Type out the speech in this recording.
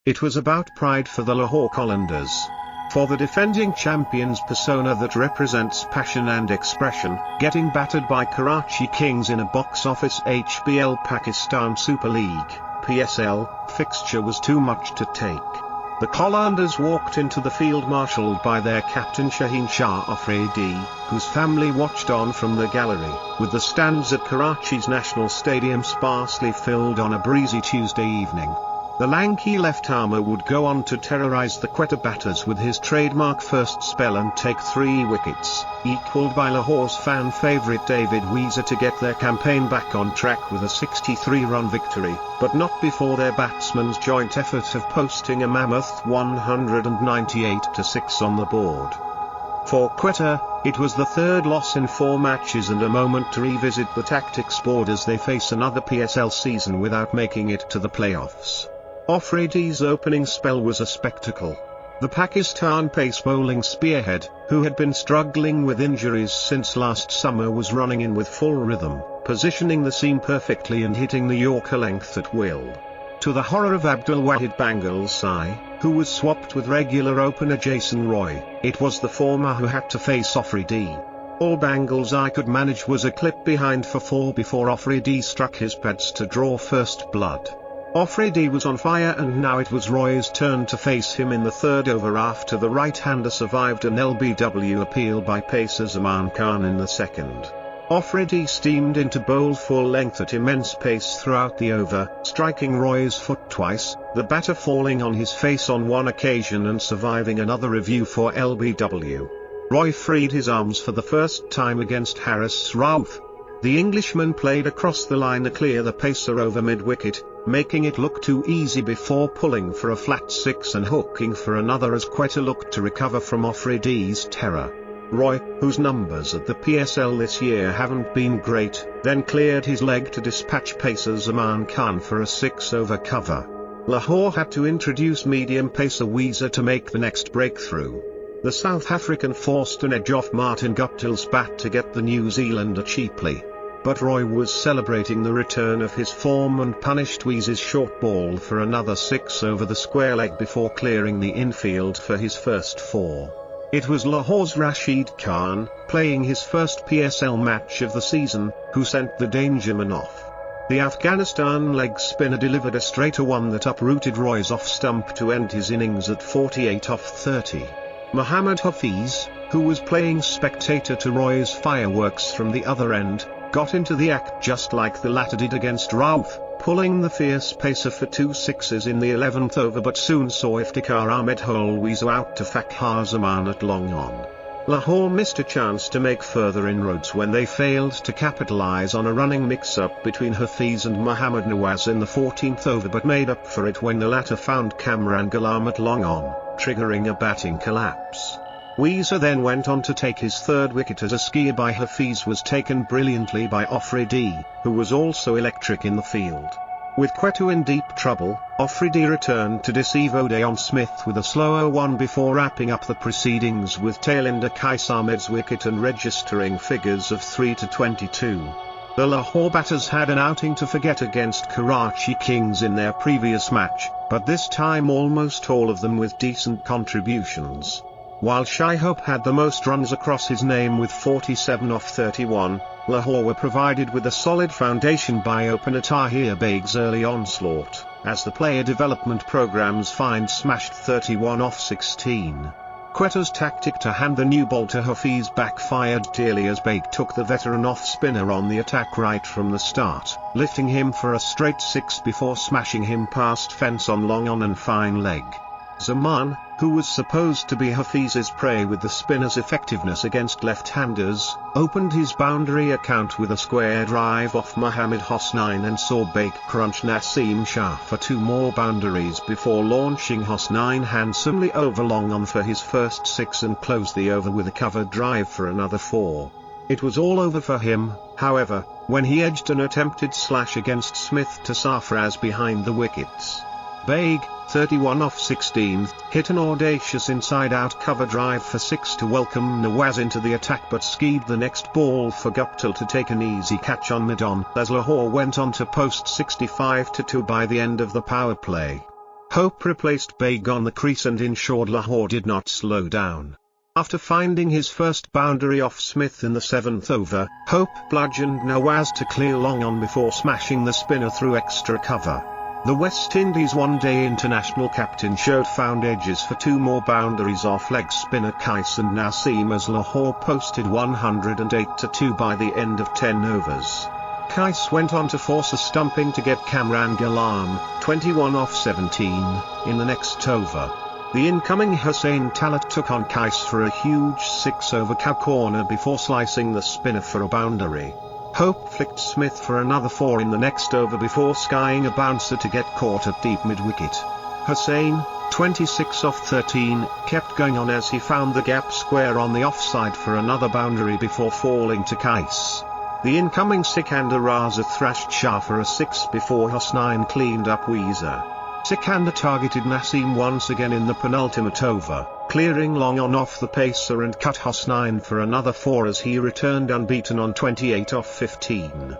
It was about pride for the Lahore Qalandars. For the defending champions, persona that represents passion and expression, getting battered by Karachi Kings in a box office HBL Pakistan Super League (PSL) fixture was too much to take. The Qalandars walked into the field marshalled by their captain Shaheen Afridi, whose family watched on from the gallery, with the stands at Karachi's National Stadium sparsely filled on a breezy Tuesday evening. The lanky left-armer would go on to terrorise the Quetta batters with his trademark first spell and take 3 wickets, equalled by Lahore's fan favourite Wiese to get their campaign back on track with a 63-run victory, but not before their batsmen's joint effort of posting a mammoth 198-6 on the board. For Quetta, it was the 3rd loss in 4 matches and a moment to revisit the tactics board as they face another PSL season without making it to the playoffs. Afridi's opening spell was a spectacle. The Pakistan pace bowling spearhead, who had been struggling with injuries since last summer, was running in with full rhythm, positioning the seam perfectly and hitting the Yorker length at will. To the horror of Abdullah Shai, who was swapped with regular opener Jason Roy, it was the former who had to face Afridi. All Bangles I could manage was a clip behind for 4 before Afridi struck his pads to draw first blood. Afridi was on fire and now it was Roy's turn to face him in the 3rd over after the right-hander survived an LBW appeal by pacer Zaman in the 2nd. Afridi steamed into bowl full length at immense pace throughout the over, striking Roy's foot twice, the batter falling on his face on one occasion and surviving another review for LBW. Roy freed his arms for the first time against Rauf. The Englishman played across the line to clear the pacer over mid-wicket, making it look too easy before pulling for a flat 6 and hooking for another as Quetta looked to recover from Afridi's terror. Roy, whose numbers at the PSL this year haven't been great, then cleared his leg to dispatch pacer Zaman for a 6-over cover. Lahore had to introduce medium pacer Wiese to make the next breakthrough. The South African forced an edge off Martin Guptill's bat to get the New Zealander cheaply. But Roy was celebrating the return of his form and punished Wiese's short ball for another 6 over the square leg before clearing the infield for his first 4. It was Lahore's Rashid, playing his first PSL match of the season, who sent the dangerman off. The Afghanistan leg spinner delivered a straighter one that uprooted Roy's off stump to end his innings at 48 off 30. Mohammad Hafiz, who was playing spectator to Roy's fireworks from the other end, got into the act just like the latter did against Rauf, pulling the fierce pacer for 2 sixes in the 11th over, but soon saw Iftikhar Ahmed hole Wiese out to Fakhar Zaman at long on. Lahore missed a chance to make further inroads when they failed to capitalise on a running mix-up between Hafiz and Mohammad Nawaz in the 14th over, but made up for it when the latter found Kamran Ghulam at long on, triggering a batting collapse. Wiese then went on to take his 3rd wicket as a skier by Hafiz was taken brilliantly by Afridi, who was also electric in the field. With Quetta in deep trouble, Afridi returned to deceive Odeon Smith with a slower one before wrapping up the proceedings with tail-ender Ahmed's wicket and registering figures of 3-22. The Lahore batters had an outing to forget against Karachi Kings in their previous match, but this time almost all of them with decent contributions. While Shai had the most runs across his name with 47 off 31, Lahore were provided with a solid foundation by opener Tahir Baig's early onslaught, as the player development program's find smashed 31 off 16. Quetta's tactic to hand the new ball to Hafiz backfired dearly as Baig took the veteran off-spinner on the attack right from the start, lifting him for a straight 6 before smashing him past fence on long on and fine leg. Zaman, who was supposed to be Hafiz's prey with the spinner's effectiveness against left-handers, opened his boundary account with a square drive off Mohammad Hussain and saw Baig crunch Naseem Shah for 2 more boundaries before launching Hussain handsomely over long on for his first 6 and closed the over with a cover drive for another 4. It was all over for him, however, when he edged an attempted slash against Smith to Sarfraz behind the wickets. Baig, 31 off 16, hit an audacious inside-out cover drive for 6 to welcome Nawaz into the attack, but skied the next ball for Guptill to take an easy catch on mid-on, as Lahore went on to post 65-2 by the end of the power play. Hope replaced Baig on the crease and ensured Lahore did not slow down. After finding his first boundary off Smith in the 7th over, Hope bludgeoned Nawaz to clear long on before smashing the spinner through extra cover. The West Indies one-day international captain showed found edges for 2 more boundaries off leg spinner Qais and Naseem as Lahore posted 108-2 by the end of 10 overs. Qais went on to force a stumping to get Kamran Ghulam, 21 off 17, in the next over. The incoming Hussain Talat took on Qais for a huge 6-over cow corner before slicing the spinner for a boundary. Hope flicked Smith for another 4 in the next over before skying a bouncer to get caught at deep mid-wicket. Hussain, 26 off 13, kept going on as he found the gap square on the offside for another boundary before falling to Qais. The incoming Sikandar Raza thrashed Shai for a 6 before Hussain cleaned up Wiese. Sikandar targeted Naseem once again in the penultimate over, clearing long on off the pacer and cut Hussain for another 4 as he returned unbeaten on 28 off 15.